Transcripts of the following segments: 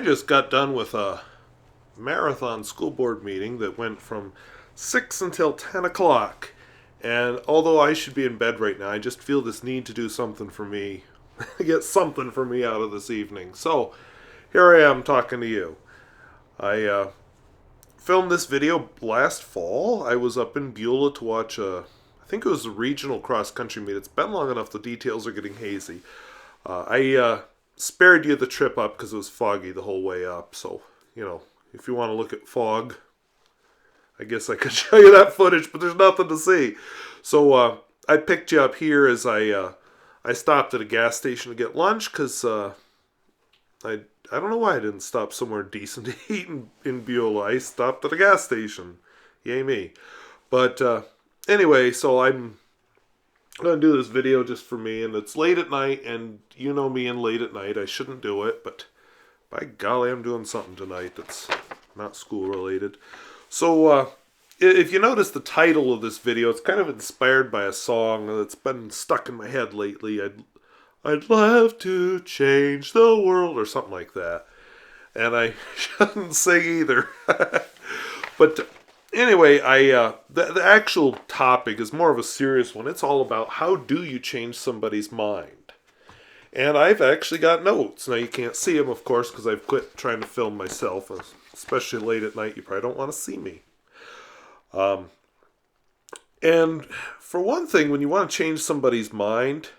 just got done with a marathon school board meeting that went from 6 until 10 o'clock. And although I should be in bed right now, I just feel this need to do something for me, get something for me out of this evening. So here I am talking to you. I filmed this video last fall. I was up in Beulah to watch I think it was a regional cross country meet. It's been long enough, the details are getting hazy. I spared you the trip up because it was foggy the whole way up. So, if you want to look at fog, I guess I could show you that footage, but there's nothing to see. So I picked you up here as I stopped at a gas station to get lunch because I don't know why I didn't stop somewhere decent to eat in Beulah. I stopped at a gas station. Yay me. But anyway, so I'm going to do this video just for me, and it's late at night, and you know me and late at night. I shouldn't do it, but by golly, I'm doing something tonight that's not school related. So if you notice the title of this video, it's kind of inspired by a song that's been stuck in my head lately. I'd love to change the world, or something like that. And I shouldn't sing either. But anyway, the actual topic is more of a serious one. It's all about how do you change somebody's mind. And I've actually got notes. Now you can't see them, of course, because I've quit trying to film myself. Especially late at night, you probably don't want to see me. And for one thing, when you want to change somebody's mind,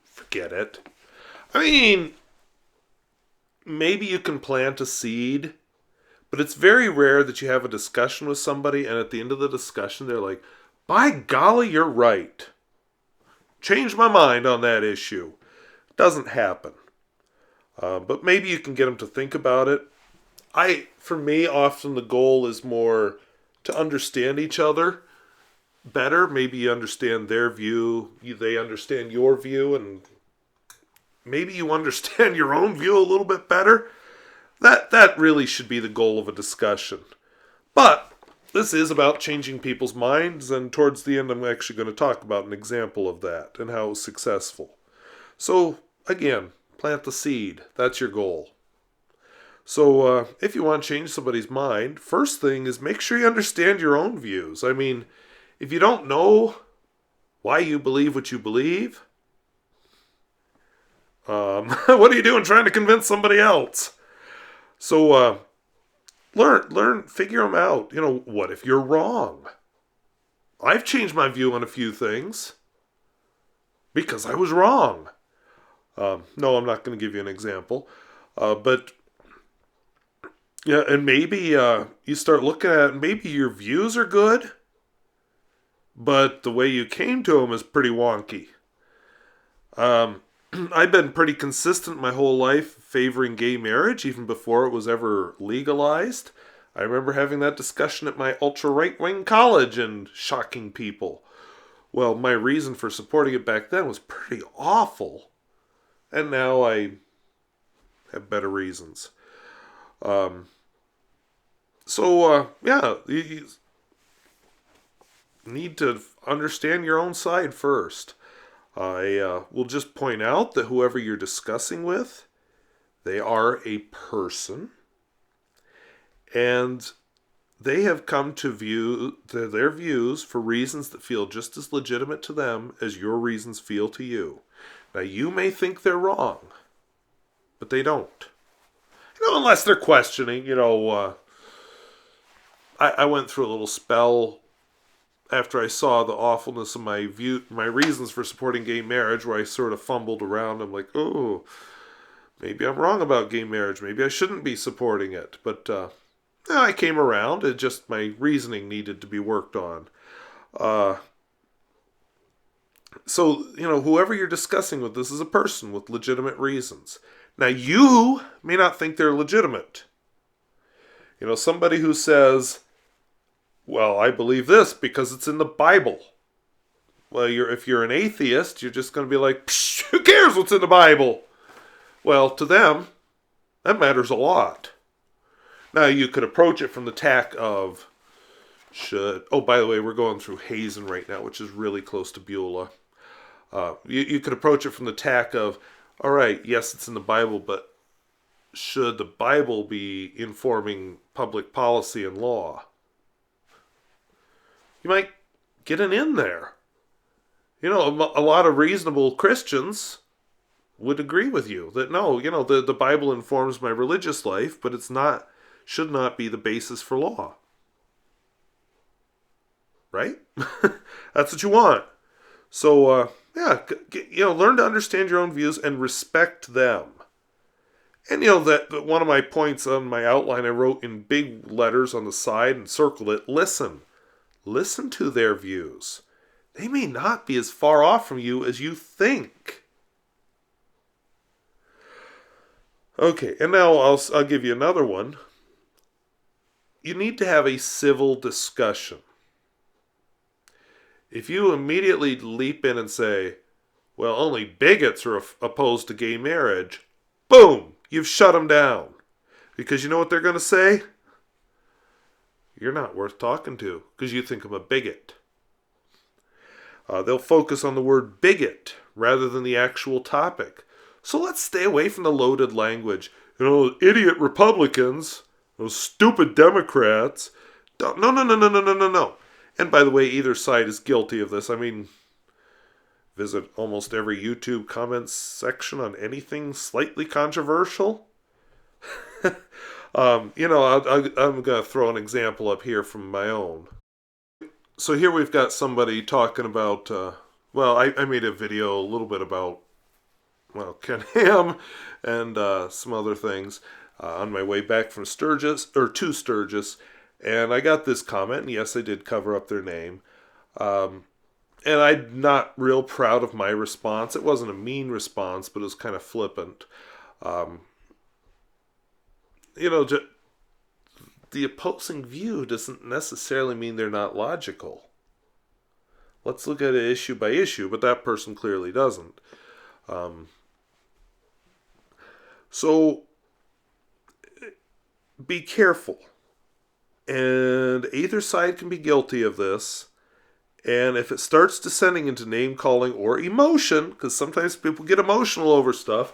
forget it. I mean, maybe you can plant a seed, but it's very rare that you have a discussion with somebody and at the end of the discussion they're like, by golly, you're right. Change my mind on that issue. Doesn't happen. But maybe you can get them to think about it. For me, often the goal is more to understand each other better. Maybe you understand their view, they understand your view, and maybe you understand your own view a little bit better. That really should be the goal of a discussion. But this is about changing people's minds, and towards the end I'm actually going to talk about an example of that and how it was successful. So, again, plant the seed. That's your goal. So, if you want to change somebody's mind, first thing is make sure you understand your own views. I mean, if you don't know why you believe what you believe, what are you doing trying to convince somebody else? So, figure them out. What if you're wrong? I've changed my view on a few things because I was wrong. No, I'm not going to give you an example. But yeah, and maybe you start looking at it, maybe your views are good, but the way you came to them is pretty wonky. I've been pretty consistent my whole life favoring gay marriage, even before it was ever legalized. I remember having that discussion at my ultra-right-wing college and shocking people. Well, my reason for supporting it back then was pretty awful. And now I have better reasons. You need to understand your own side first. I will just point out that whoever you're discussing with, they are a person, and they have come to their views for reasons that feel just as legitimate to them as your reasons feel to you. Now, you may think they're wrong, but they don't. Unless they're questioning, I went through a little spell after I saw the awfulness of my reasons for supporting gay marriage, where I sort of fumbled around. I'm like, oh, maybe I'm wrong about gay marriage. Maybe I shouldn't be supporting it. But I came around. It just, my reasoning needed to be worked on. So, whoever you're discussing with, this is a person with legitimate reasons. Now, you may not think they're legitimate. Somebody who says, well, I believe this because it's in the Bible. Well, if you're an atheist, you're just going to be like, who cares what's in the Bible? Well, to them, that matters a lot. Now, you could approach it from the tack of, by the way, we're going through Hazen right now, which is really close to Beulah. You could approach it from the tack of, all right, yes, it's in the Bible, but should the Bible be informing public policy and law? You might get an in there. A lot of reasonable Christians would agree with you that no, the Bible informs my religious life, but should not be the basis for law. Right? That's what you want. So, learn to understand your own views and respect them. And that one of my points on my outline I wrote in big letters on the side and circled it. Listen to their views. They may not be as far off from you as you think. Okay, and now I'll give you another one. You need to have a civil discussion. If you immediately leap in and say, well, only bigots are opposed to gay marriage, boom, you've shut them down. Because you know what they're going to say? You're not worth talking to because you think I'm a bigot. They'll focus on the word bigot rather than the actual topic. So let's stay away from the loaded language. Idiot Republicans, those stupid Democrats. No. And by the way, either side is guilty of this. I mean, visit almost every YouTube comments section on anything slightly controversial. I'm going to throw an example up here from my own. So here we've got somebody talking about, I made a video a little bit about, Ken Ham and some other things on my way back from to Sturgis. And I got this comment, and yes, I did cover up their name. And I'm not real proud of my response. It wasn't a mean response, but it was kind of flippant. The opposing view doesn't necessarily mean they're not logical. Let's look at it issue by issue, but that person clearly doesn't. So, be careful. And either side can be guilty of this. And if it starts descending into name calling or emotion, because sometimes people get emotional over stuff,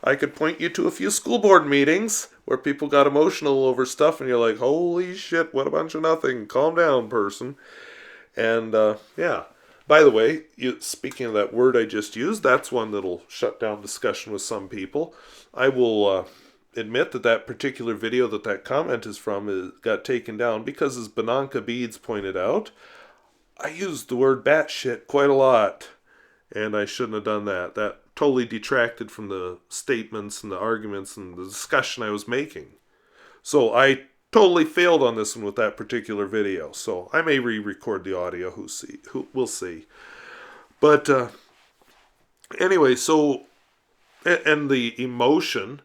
I could point you to a few school board meetings where people got emotional over stuff, and you're like, holy shit, what a bunch of nothing. Calm down, person. And by the way, speaking of that word I just used, that's one that'll shut down discussion with some people. I will admit that particular video that comment is from got taken down because, as Bananka Beads pointed out, I used the word batshit quite a lot, and I shouldn't have done that. That totally detracted from the statements and the arguments and the discussion I was making. So I totally failed on this one with that particular video. So I may re-record the audio. We'll see. But anyway, so and the emotion.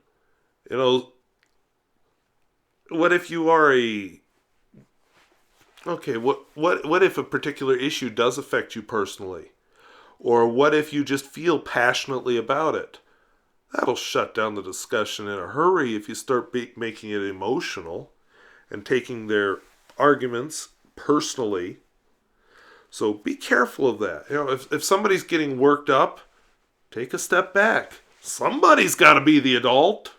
What if you are what if a particular issue does affect you personally? Or what if you just feel passionately about it? That'll shut down the discussion in a hurry if you start making it emotional and taking their arguments personally. So be careful of that. If somebody's getting worked up, take a step back. Somebody's got to be the adult.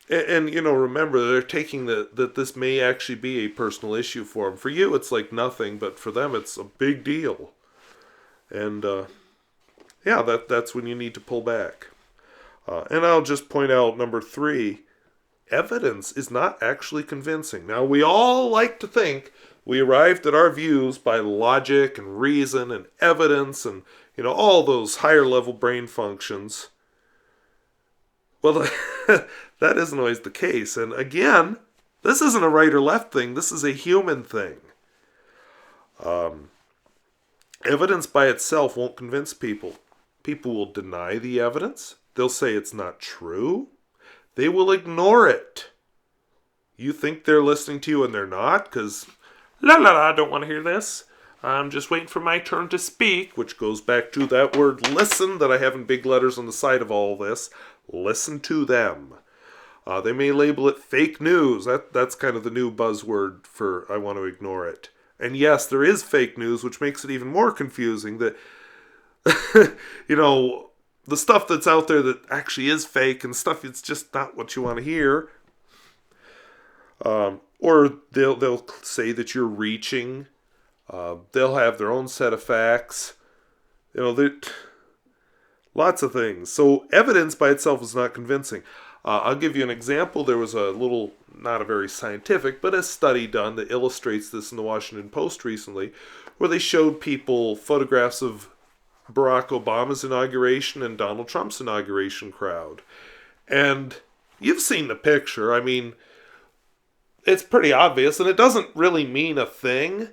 Remember, they're taking that this may actually be a personal issue for them. For you, it's like nothing, but for them, it's a big deal. And, that's when you need to pull back. And I'll just point out, number 3, evidence is not actually convincing. Now, we all like to think we arrived at our views by logic and reason and evidence and, all those higher level brain functions. Well, that isn't always the case. And again, this isn't a right or left thing. This is a human thing. Evidence by itself won't convince people. People will deny the evidence. They'll say it's not true. They will ignore it. You think they're listening to you and they're not, because, I don't want to hear this. I'm just waiting for my turn to speak, which goes back to that word listen that I have in big letters on the side of all this. Listen to them. They may label it fake news. That's kind of the new buzzword for I want to ignore it. And yes, there is fake news, which makes it even more confusing that, the stuff that's out there that actually is fake and stuff it's just not what you want to hear. Or they'll say that you're reaching. They'll have their own set of facts. Lots of things. So evidence by itself is not convincing. I'll give you an example. There was a little, not a very scientific, but a study done that illustrates this in the Washington Post recently, where they showed people photographs of Barack Obama's inauguration and Donald Trump's inauguration crowd. And you've seen the picture. I mean, it's pretty obvious, and it doesn't really mean a thing.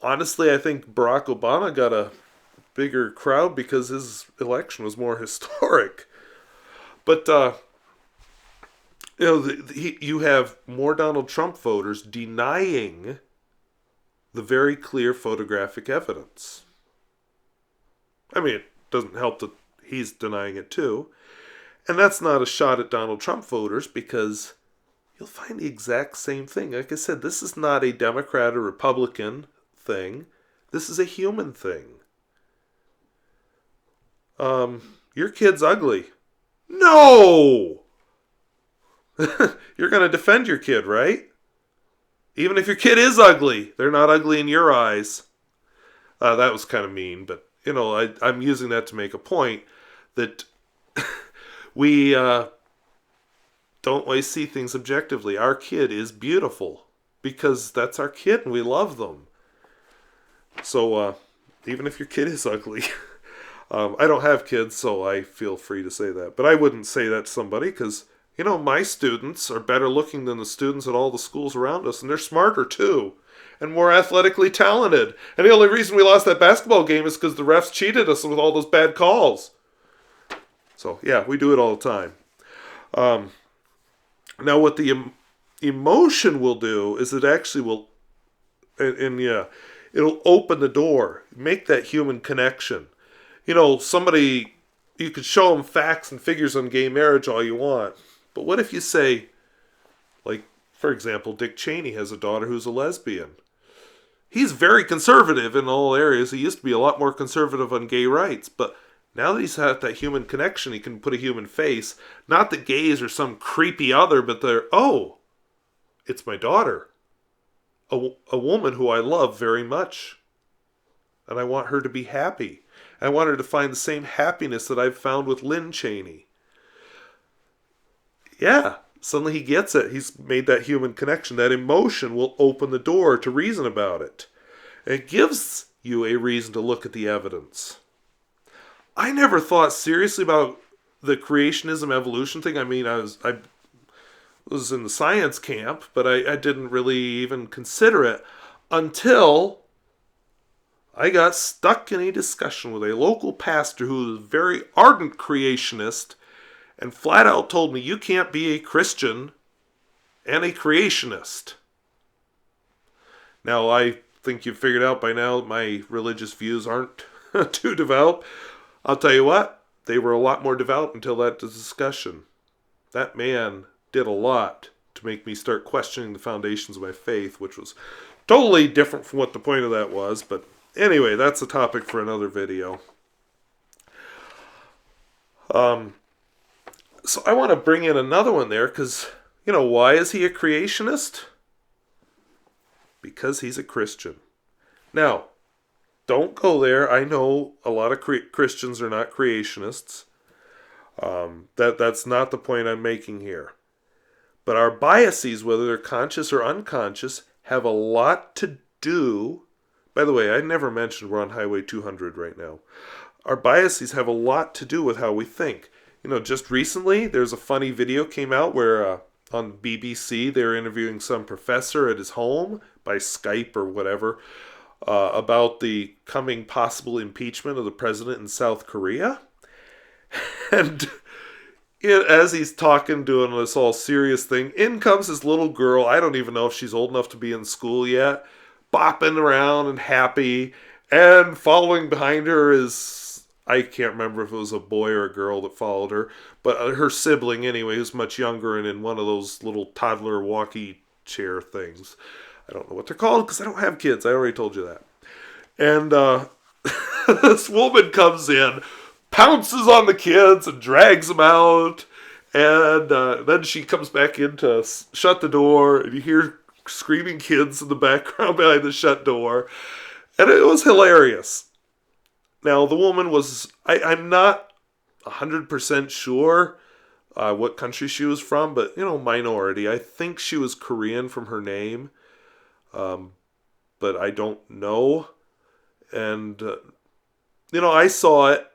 Honestly, I think Barack Obama got a bigger crowd because his election was more historic. But, you have more Donald Trump voters denying the very clear photographic evidence. I mean, it doesn't help that he's denying it too. And that's not a shot at Donald Trump voters because you'll find the exact same thing. Like I said, this is not a Democrat or Republican thing. This is a human thing. Your kid's ugly. No! You're going to defend your kid, right? Even if your kid is ugly, they're not ugly in your eyes. That was kind of mean, but, I'm using that to make a point that we don't always see things objectively. Our kid is beautiful because that's our kid and we love them. So, even if your kid is ugly... I don't have kids, so I feel free to say that. But I wouldn't say that to somebody because, my students are better looking than the students at all the schools around us. And they're smarter, too. And more athletically talented. And the only reason we lost that basketball game is because the refs cheated us with all those bad calls. So, yeah, we do it all the time. Now, what the emotion will do is it actually will... it'll open the door. Make that human connection. Somebody, you could show them facts and figures on gay marriage all you want. But what if you say, like, for example, Dick Cheney has a daughter who's a lesbian. He's very conservative in all areas. He used to be a lot more conservative on gay rights. But now that he's had that human connection, he can put a human face. Not that gays are some creepy other, but they're, it's my daughter. A woman who I love very much. And I want her to be happy. I want her to find the same happiness that I've found with Lynn Cheney. Yeah, suddenly he gets it. He's made that human connection. That emotion will open the door to reason about it. It gives you a reason to look at the evidence. I never thought seriously about the creationism evolution thing. I mean, I was in the science camp, but I didn't really even consider it until I got stuck in a discussion with a local pastor who was a very ardent creationist and flat out told me you can't be a Christian and a creationist. Now, I think you've figured out by now that my religious views aren't too devout. I'll tell you what, they were a lot more devout until that discussion. That man did a lot to make me start questioning the foundations of my faith, which was totally different from what the point of that was, but anyway, that's a topic for another video. So I want to bring in another one there because, why is he a creationist? Because he's a Christian. Now, don't go there. I know a lot of Christians are not creationists. That's not the point I'm making here. But our biases, whether they're conscious or unconscious, have a lot to do. By the way, I never mentioned we're on Highway 200 right now. Our biases have a lot to do with how we think. Just recently, there's a funny video came out where on BBC they're interviewing some professor at his home by Skype or whatever about the coming possible impeachment of the president in South Korea. And as he's talking, doing this all serious thing, in comes this little girl. I don't even know if she's old enough to be in school yet. Bopping around and happy, and following behind her is, I can't remember if it was a boy or a girl that followed her, but her sibling anyway, who's much younger and in one of those little toddler walkie chair things. I don't know what they're called because I don't have kids. I already told you that. And this woman comes in, pounces on the kids and drags them out. And then she comes back in to shut the door, and you hear screaming kids in the background behind the shut door. And it was hilarious. Now, the woman was, I'm not 100% sure what country she was from, but, minority. I think she was Korean from her name, but I don't know. And, I saw it.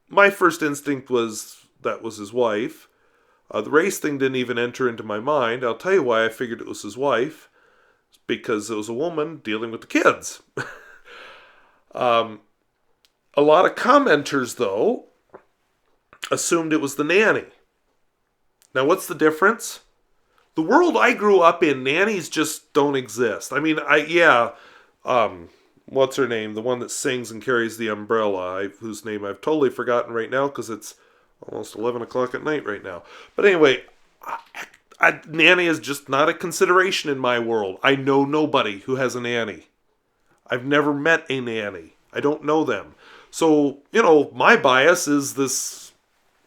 My first instinct was that was his wife. The race thing didn't even enter into my mind. I'll tell you why I figured it was his wife. It's because it was a woman dealing with the kids. A lot of commenters, though, assumed it was the nanny. Now, what's the difference? The world I grew up in, nannies just don't exist. I mean, what's her name? The one that sings and carries the umbrella, whose name I've totally forgotten right now because it's almost 11 o'clock at night right now. But anyway, nanny is just not a consideration in my world. I know nobody who has a nanny. I've never met a nanny. I don't know them. So, my bias is this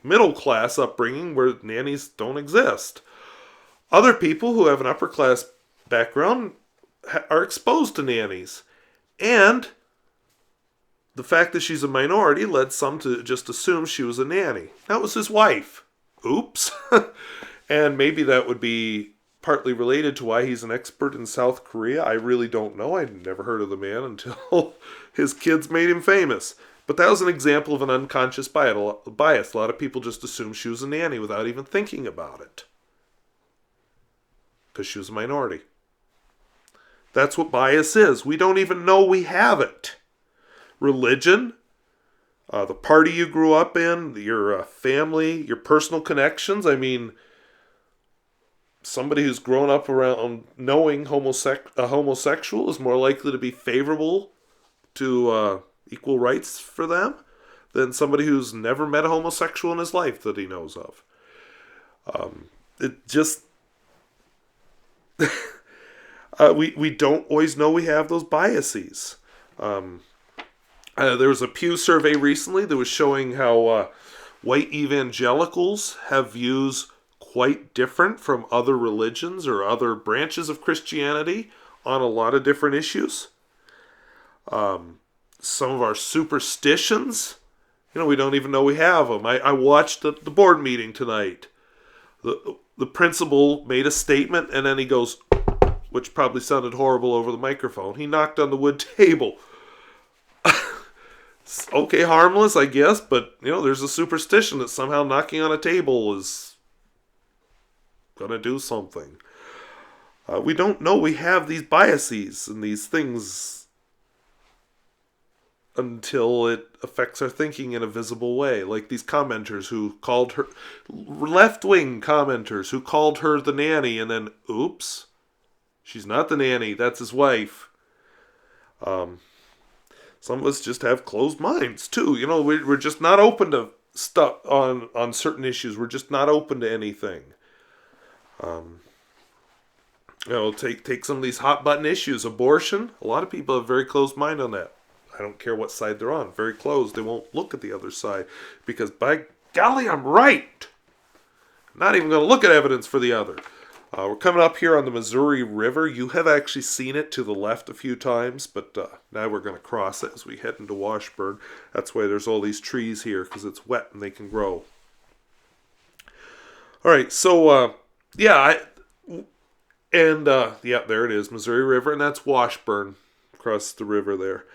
middle class upbringing where nannies don't exist. Other people who have an upper class background are exposed to nannies. And the fact that she's a minority led some to just assume she was a nanny. That was his wife. Oops. And maybe that would be partly related to why he's an expert in South Korea. I really don't know. I'd never heard of the man until his kids made him famous. But that was an example of an unconscious bias. A lot of people just assumed she was a nanny without even thinking about it. Because she was a minority. That's what bias is. We don't even know we have it. Religion, the party you grew up in, your family, your personal connections. I mean, somebody who's grown up around knowing a homosexual is more likely to be favorable to equal rights for them than somebody who's never met a homosexual in his life that he knows of. It just... we don't always know we have those biases. There was a Pew survey recently that was showing how white evangelicals have views quite different from other religions or other branches of Christianity on a lot of different issues. Some of our superstitions, we don't even know we have them. I watched the board meeting tonight. The principal made a statement and then he goes, which probably sounded horrible over the microphone. He knocked on the wood table. Okay, harmless, I guess, but, there's a superstition that somehow knocking on a table is going to do something. We don't know we have these biases and these things until it affects our thinking in a visible way. Like these commenters who called her, left-wing commenters who called her the nanny and then, oops, she's not the nanny, that's his wife. Some of us just have closed minds, too. We're just not open to stuff on certain issues. We're just not open to anything. Take some of these hot-button issues. Abortion, a lot of people have very closed mind on that. I don't care what side they're on. Very closed. They won't look at the other side. Because, by golly, I'm right. Not even going to look at evidence for the other. We're coming up here on the Missouri River. You have actually seen it to the left a few times, but now we're going to cross it as we head into Washburn. That's why there's all these trees here, because it's wet and they can grow. All right, so, there it is, Missouri River, and that's Washburn, across the river there.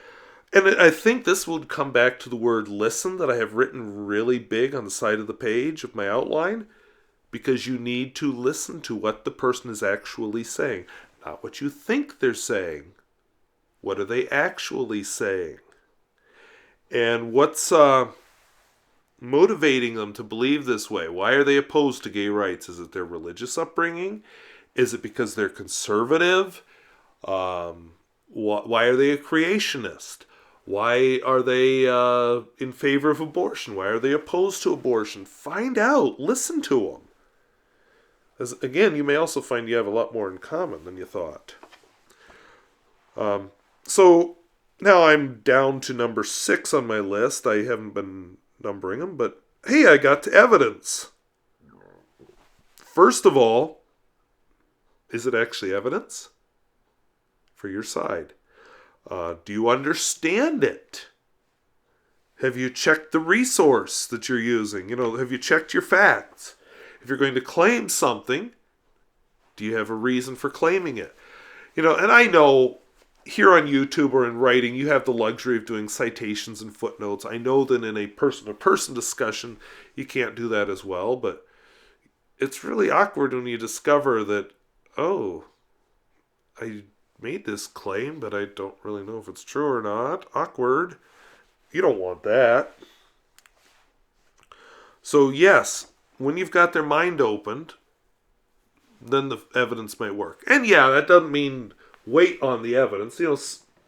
And I think this would come back to the word listen that I have written really big on the side of the page of my outline. Because you need to listen to what the person is actually saying. Not what you think they're saying. What are they actually saying? And what's motivating them to believe this way? Why are they opposed to gay rights? Is it their religious upbringing? Is it because they're conservative? Why are they a creationist? Why are they in favor of abortion? Why are they opposed to abortion? Find out. Listen to them. As, again, you may also find you have a lot more in common than you thought. So now I'm down to number 6 on my list. I haven't been numbering them, but hey, I got to evidence. First of all, is it actually evidence for your side? Do you understand it? Have you checked the resource that you're using? Have you checked your facts? If you're going to claim something, do you have a reason for claiming it? And I know here on YouTube or in writing, you have the luxury of doing citations and footnotes. I know that in a person-to-person discussion, you can't do that as well, but it's really awkward when you discover that, oh, I made this claim, but I don't really know if it's true or not. Awkward. You don't want that. So yes, when you've got their mind opened, then the evidence might work. And yeah, that doesn't mean wait on the evidence.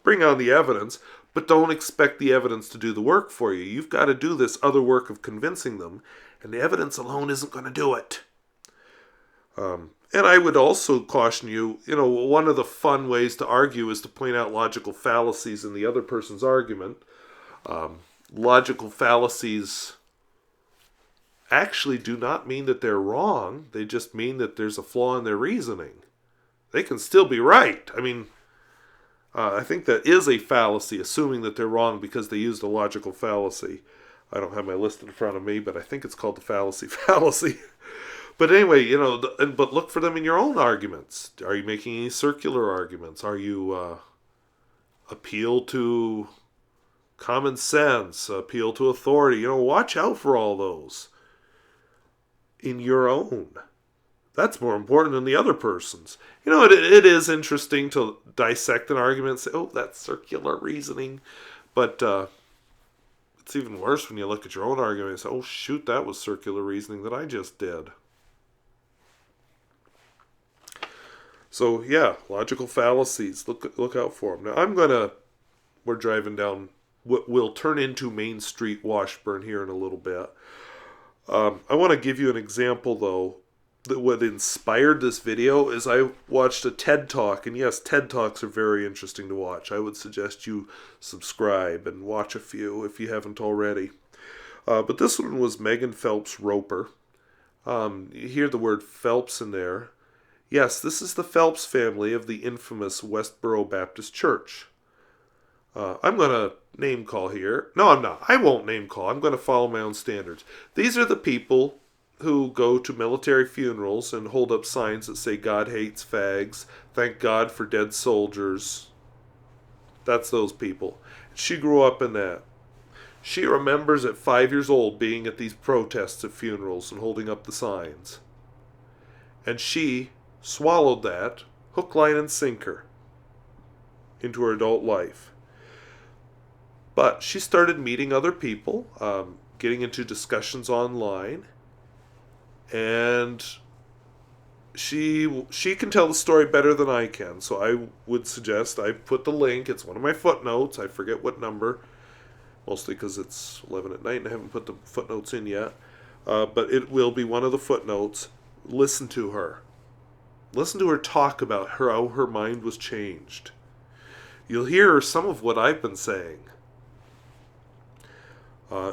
Bring on the evidence, but don't expect the evidence to do the work for you. You've got to do this other work of convincing them, and the evidence alone isn't going to do it. And I would also caution you, one of the fun ways to argue is to point out logical fallacies in the other person's argument. Logical fallacies actually do not mean that they're wrong. They just mean that there's a flaw in their reasoning. They can still be right. I think that is a fallacy, assuming that they're wrong because they used a logical fallacy. I don't have my list in front of me, but I think it's called the fallacy. But anyway, but look for them in your own arguments. Are you making any circular arguments? Are you appeal to common sense, appeal to authority? Watch out for all those in your own. That's more important than the other person's. It is interesting to dissect an argument and say, oh, that's circular reasoning. But it's even worse when you look at your own argument and say, oh, shoot, that was circular reasoning that I just did. So, yeah, logical fallacies. Look out for them. Now, we're driving down what will turn into Main Street, Washburn here in a little bit. I want to give you an example, though, that what inspired this video is I watched a TED Talk, and yes, TED Talks are very interesting to watch. I would suggest you subscribe and watch a few if you haven't already. But this one was Megan Phelps Roper. You hear the word Phelps in there. Yes, this is the Phelps family of the infamous Westboro Baptist Church. I'm going to name call here. No, I'm not. I won't name call. I'm going to follow my own standards. These are the people who go to military funerals and hold up signs that say God hates fags, thank God for dead soldiers. That's those people. She grew up in that. She remembers at 5 years old being at these protests at funerals and holding up the signs. And she swallowed that, hook, line, and sinker, into her adult life. But she started meeting other people, getting into discussions online, and she can tell the story better than I can. So I would suggest I put the link. It's one of my footnotes. I forget what number, mostly because it's 11 at night and I haven't put the footnotes in yet. But it will be one of the footnotes. Listen to her. Listen to her talk about how her mind was changed. You'll hear some of what I've been saying.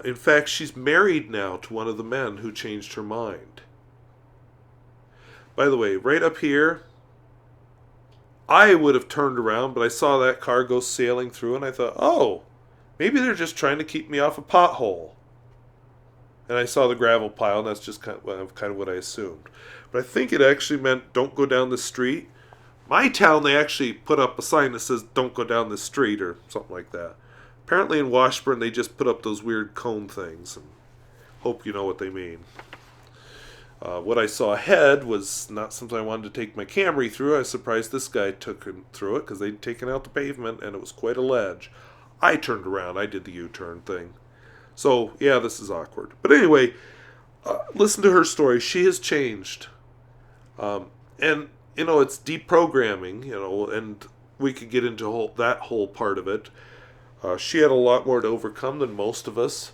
In fact, she's married now to one of the men who changed her mind. By the way, right up here, I would have turned around, but I saw that car go sailing through, and I thought, oh, maybe they're just trying to keep me off a pothole. And I saw the gravel pile, and that's just kind of what I assumed. But I think it actually meant don't go down the street. My town, they actually put up a sign that says don't go down the street or something like that. Apparently in Washburn, they just put up those weird cone things, and hope you know what they mean. What I saw ahead was not something I wanted to take my Camry through. I was surprised this guy took him through it because they'd taken out the pavement and it was quite a ledge. I turned around. I did the U-turn thing. So, yeah, this is awkward. But anyway, listen to her story. She has changed. And, it's deprogramming, and we could get into that whole part of it. She had a lot more to overcome than most of us.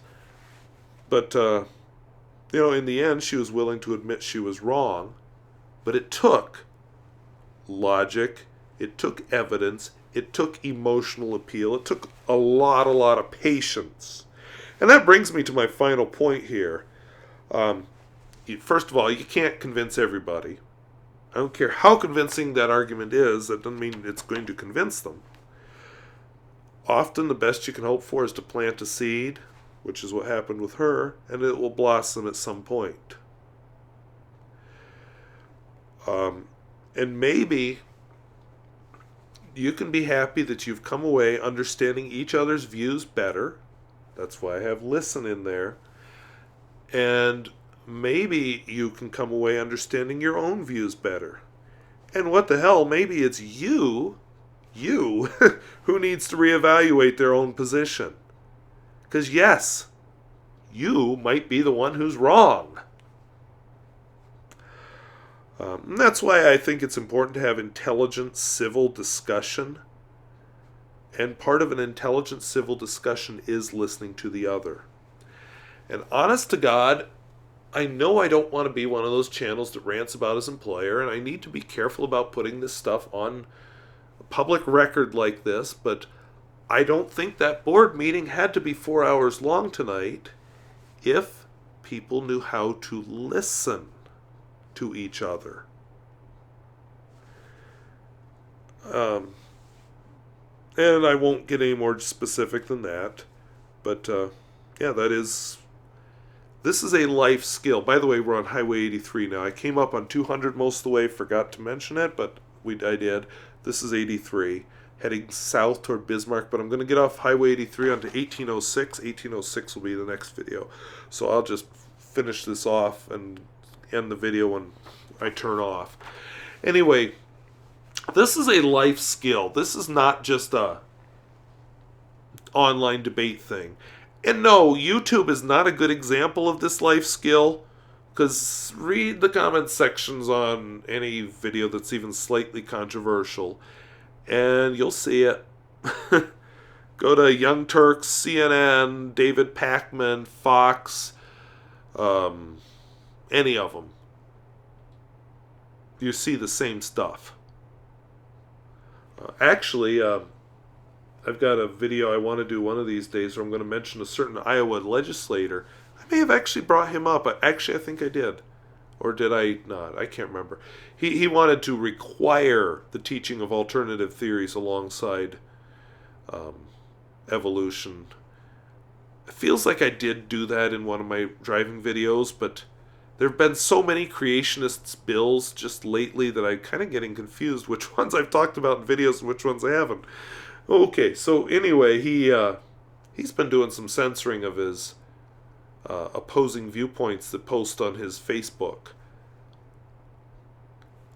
But, in the end, she was willing to admit she was wrong. But it took logic, it took evidence, It took emotional appeal. It took a lot of patience. And that brings me to my final point here. First of all, you can't convince everybody. I don't care how convincing that argument is, that doesn't mean it's going to convince them. Often the best you can hope for is to plant a seed, which is what happened with her, and it will blossom at some point. And maybe you can be happy that you've come away understanding each other's views better. That's why I have listen in there. And maybe you can come away understanding your own views better. And what the hell, maybe it's you who needs to reevaluate their own position. Because yes, you might be the one who's wrong. And that's why I think it's important to have intelligent civil discussion. And part of an intelligent civil discussion is listening to the other. And honest to God, I know I don't want to be one of those channels that rants about his employer, and I need to be careful about putting this stuff on a public record like this, but I don't think that board meeting had to be 4 hours long tonight if people knew how to listen to each other. And I won't get any more specific than that, but this is a life skill. By the way, we're on Highway 83 now. I came up on 200 most of the way, forgot to mention it, but I did. This is 83, heading south toward Bismarck, but I'm going to get off Highway 83 onto 1806. 1806 will be the next video. So I'll just finish this off and end the video when I turn off. Anyway, this is a life skill. This is not just a online debate thing. And no, YouTube is not a good example of this life skill, because read the comment sections on any video that's even slightly controversial, and you'll see it. Go to Young Turks, CNN, David Pakman, Fox, any of them. You see the same stuff. Actually, I've got a video I want to do one of these days where I'm going to mention a certain Iowa legislator. I may have actually brought him up. Actually, I think I did. Or did I not? I can't remember. He wanted to require the teaching of alternative theories alongside evolution. It feels like I did do that in one of my driving videos, but there have been so many creationists bills just lately that I'm kind of getting confused which ones I've talked about in videos and which ones I haven't. Okay, so anyway, he's been doing some censoring of his opposing viewpoints that post on his Facebook.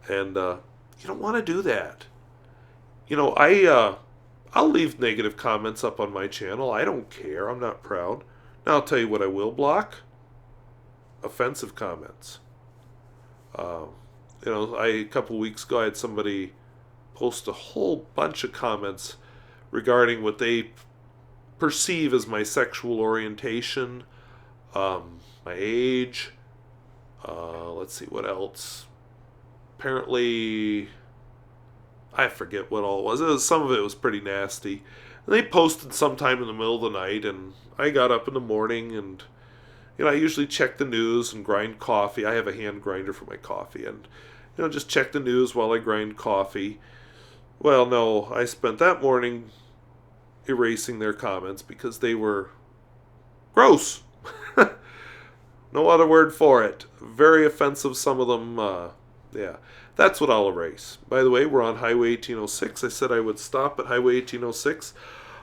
And you don't want to do that. You know, I'll leave negative comments up on my channel. I don't care. I'm not proud. Now I'll tell you what I will block. Offensive comments. A couple of weeks ago I had somebody post a whole bunch of comments regarding what they perceive as my sexual orientation, my age, let's see, what else? Apparently, I forget what all it was. Some of it was pretty nasty. And they posted sometime in the middle of the night, and I got up in the morning, and I usually check the news and grind coffee. I have a hand grinder for my coffee, and just check the news while I grind coffee. Well, no, I spent that morning erasing their comments because they were gross. No other word for it. Very offensive, some of them. Yeah, that's what I'll erase. By the way, we're on Highway 1806. I said I would stop at Highway 1806.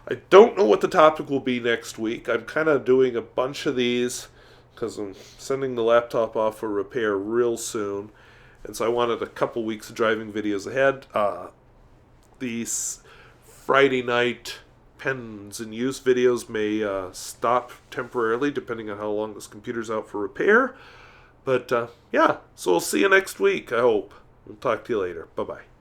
I don't know what the topic will be next week. I'm kind of doing a bunch of these because I'm sending the laptop off for repair real soon. And so I wanted a couple weeks of driving videos ahead. These Friday night pens and use videos may stop temporarily depending on how long this computer's out for repair. But yeah, so we'll see you next week, I hope. We'll talk to you later. Bye-bye.